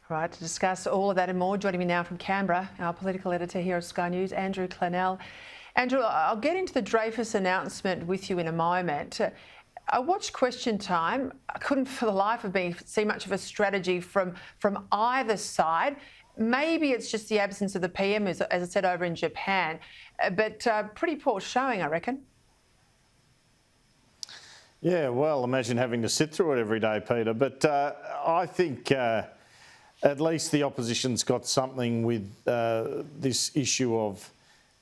Right, to discuss all of that and more, joining me now from Canberra, our political editor here at Sky News, Andrew Clennell. Andrew, I'll get into the Dreyfus announcement with you in a moment. I watched Question Time. I couldn't for the life of me see much of a strategy from either side. Maybe it's just the absence of the PM, as I said, over in Japan, but pretty poor showing, I reckon. Yeah, well, imagine having to sit through it every day, Peter. But I think at least the opposition's got something with this issue of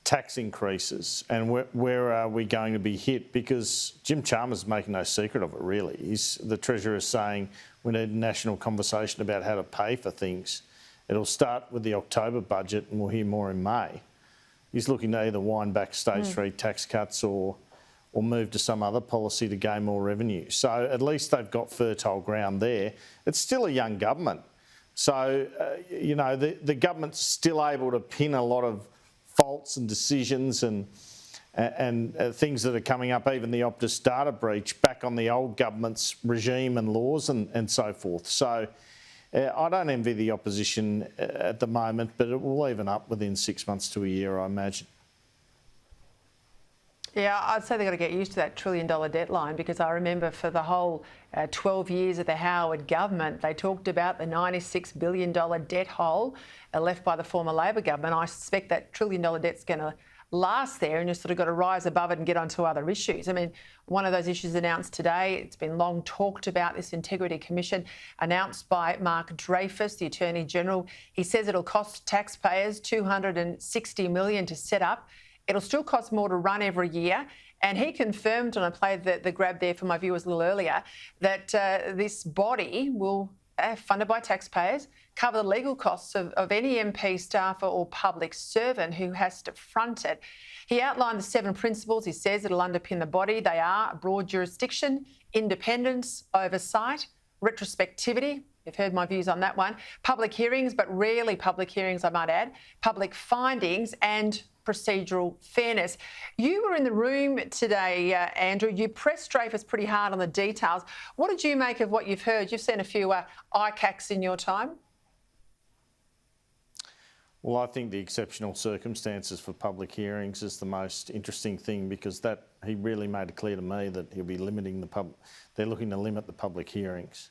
tax increases and where are we going to be hit, because Jim Chalmers is making no secret of it, really. The Treasurer is saying we need a national conversation about how to pay for things. It'll start with the October budget and we'll hear more in May. He's looking to either wind back stage 3 tax cuts or move to some other policy to gain more revenue. So at least they've got fertile ground there. It's still a young government. So, you know, the government's still able to pin a lot of faults and decisions and things that are coming up, even the Optus data breach, back on the old government's regime and laws and so forth. So I don't envy the opposition at the moment, but it will even up within 6 months to a year, I imagine. Yeah, I'd say they've got to get used to that $1 trillion debt line, because I remember for the whole 12 years of the Howard government, they talked about the $96 billion debt hole left by the former Labor government. I suspect that $1 trillion debt's going to last there, and you've sort of got to rise above it and get onto other issues. I mean, one of those issues announced today, it's been long talked about, this Integrity Commission announced by Mark Dreyfus, the Attorney General. He says it'll cost taxpayers $260 million to set up. It'll still cost more to run every year. And he confirmed, and I played the grab there for my viewers a little earlier, that this body will, funded by taxpayers, cover the legal costs of any MP, staffer or public servant who has to front it. He outlined the 7 principles. He says it'll underpin the body. They are broad jurisdiction, independence, oversight, retrospectivity. You've heard my views on that one. Public hearings, but rarely public hearings, I might add. Public findings and procedural fairness. You were in the room today, Andrew. You pressed Dreyfus pretty hard on the details. What did you make of what you've heard? You've seen a few ICACs in your time. Well, I think the exceptional circumstances for public hearings is the most interesting thing, because that he really made it clear to me that he'll be limiting they're looking to limit the public hearings,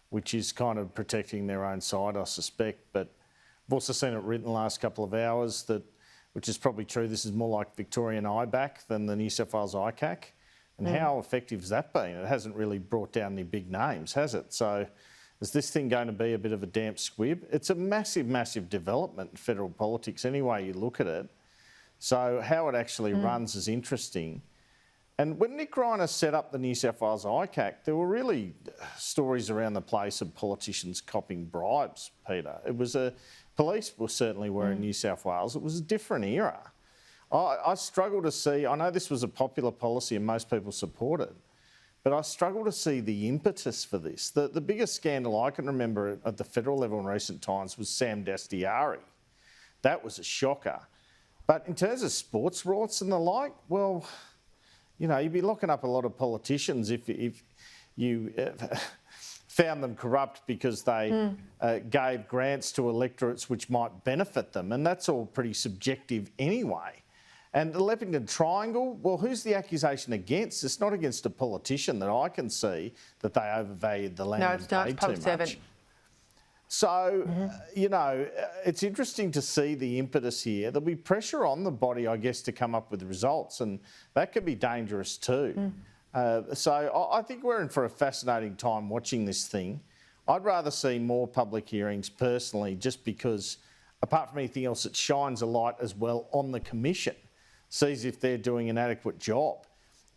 which is kind of protecting their own side, I suspect. But I've also seen it written the last couple of hours that, which is probably true, this is more like Victorian IBAC than the New South Wales ICAC. And how effective has that been? It hasn't really brought down any big names, has it? So is this thing going to be a bit of a damp squib? It's a massive, massive development in federal politics any way you look at it. So how it actually runs is interesting. And when Nick Reiner set up the New South Wales ICAC, there were really stories around the place of politicians copping bribes, Peter. It was police certainly were in New South Wales. It was a different era. I struggle to see, I know this was a popular policy and most people support it, but I struggle to see the impetus for this. The biggest scandal I can remember at the federal level in recent times was Sam Dastyari. That was a shocker. But in terms of sports riots and the like, well, you know, you'd be locking up a lot of politicians if you found them corrupt because they gave grants to electorates which might benefit them, and that's all pretty subjective anyway. And the Leppington Triangle, well, who's the accusation against? It's not against a politician that I can see that they overvalued the land and paid too much. Servant. So, you know, it's interesting to see the impetus here. There'll be pressure on the body, I guess, to come up with results, and that could be dangerous too. So I think we're in for a fascinating time watching this thing. I'd rather see more public hearings personally, just because, apart from anything else, it shines a light as well on the Commission, sees if they're doing an adequate job.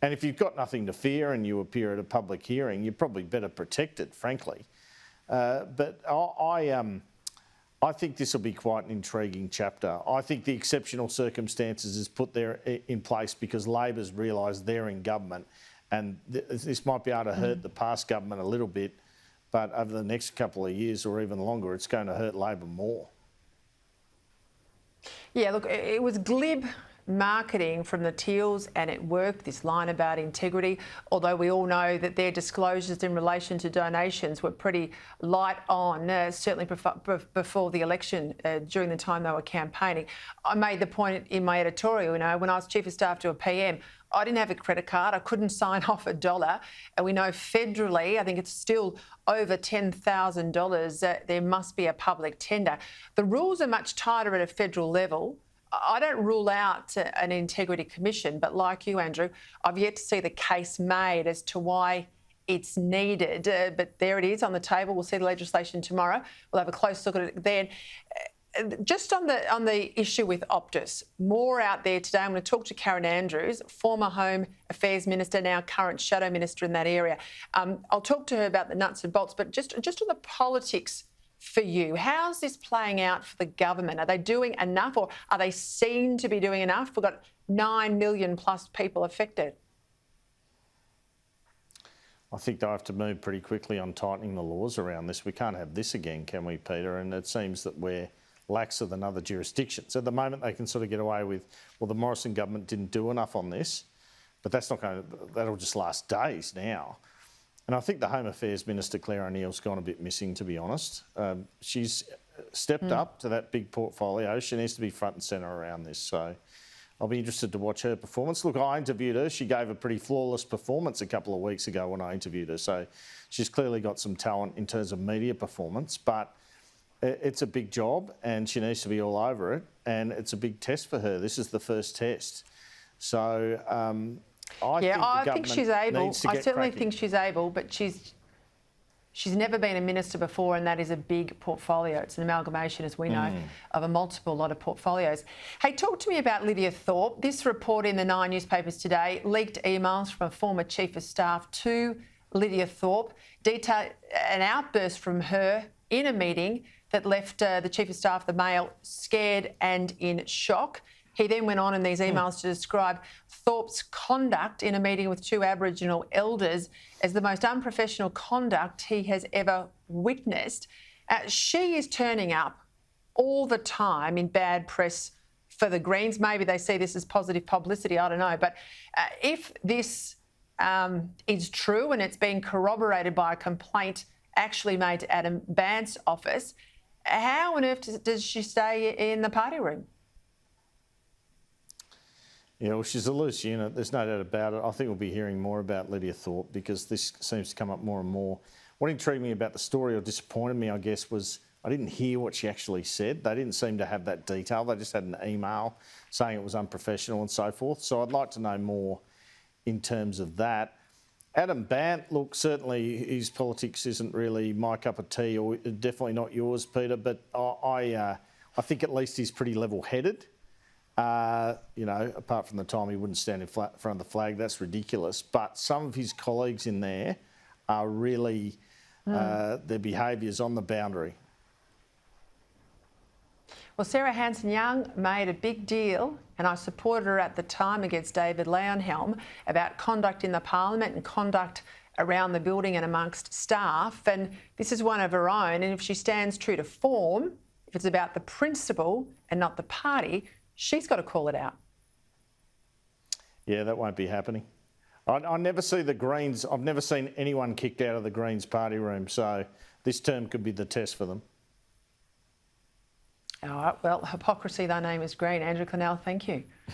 And if you've got nothing to fear and you appear at a public hearing, you're probably better protected, frankly. But I think this will be quite an intriguing chapter. I think the exceptional circumstances is put there in place because Labor's realised they're in government, and this might be able to hurt the past government a little bit, but over the next couple of years or even longer, it's going to hurt Labor more. Yeah, look, it was glib marketing from the Teals, and it worked, this line about integrity, although we all know that their disclosures in relation to donations were pretty light on, certainly before the election, during the time they were campaigning. I made the point in my editorial, when I was Chief of Staff to a PM, I didn't have a credit card. I couldn't sign off $1. And we know federally, I think it's still over $10,000, there must be a public tender. The rules are much tighter at a federal level. I don't rule out an integrity commission, but like you, Andrew, I've yet to see the case made as to why it's needed. But there it is on the table. We'll see the legislation tomorrow. We'll have a close look at it then. Just on the issue with Optus, more out there today. I'm going to talk to Karen Andrews, former Home Affairs Minister, now current Shadow Minister in that area. I'll talk to her about the nuts and bolts, but just on the politics for you, how's this playing out for the government? Are they doing enough, or are they seen to be doing enough? We've got 9 million plus people affected. I think they'll have to move pretty quickly on tightening the laws around this. We can't have this again, can we, Peter? And it seems that we're laxer than other jurisdictions. At the moment, they can sort of get away with, well, the Morrison government didn't do enough on this, but that'll just last days now. And I think the Home Affairs Minister, Claire O'Neill's gone a bit missing, to be honest. She's stepped up to that big portfolio. She needs to be front and centre around this. So I'll be interested to watch her performance. Look, I interviewed her. She gave a pretty flawless performance a couple of weeks ago when I interviewed her. So she's clearly got some talent in terms of media performance, but it's a big job and she needs to be all over it, and it's a big test for her. This is the first test. So I think she's able. I certainly think she's able, but she's never been a minister before, and that is a big portfolio. It's an amalgamation, as we know, of a multiple lot of portfolios. Hey, talk to me about Lydia Thorpe. This report in the 9 newspapers today leaked emails from a former Chief of Staff to Lydia Thorpe, detail an outburst from her in a meeting that left the Chief of Staff, the Mail, scared and in shock. He then went on in these emails to describe Thorpe's conduct in a meeting with 2 Aboriginal elders as the most unprofessional conduct he has ever witnessed. She is turning up all the time in bad press for the Greens. Maybe they see this as positive publicity, I don't know. But if this is true and it's been corroborated by a complaint actually made to Adam Bandt's office, how on earth does she stay in the party room? Yeah, well, she's a loose unit. There's no doubt about it. I think we'll be hearing more about Lydia Thorpe because this seems to come up more and more. What intrigued me about the story, or disappointed me, I guess, was I didn't hear what she actually said. They didn't seem to have that detail. They just had an email saying it was unprofessional and so forth. So I'd like to know more in terms of that. Adam Bandt, look, certainly his politics isn't really my cup of tea, or definitely not yours, Peter, but I think at least he's pretty level-headed. Apart from the time he wouldn't stand in front of the flag, that's ridiculous. But some of his colleagues in there are really, their behaviour's on the boundary. Well, Sarah Hanson-Young made a big deal, and I supported her at the time against David Leonhelm, about conduct in the parliament and conduct around the building and amongst staff. And this is one of her own. And if she stands true to form, if it's about the principle and not the party, she's got to call it out. Yeah, that won't be happening. I never see the Greens, I've never seen anyone kicked out of the Greens party room, so this term could be the test for them. All right, well, hypocrisy, thy name is green. Andrew Clennell, thank you.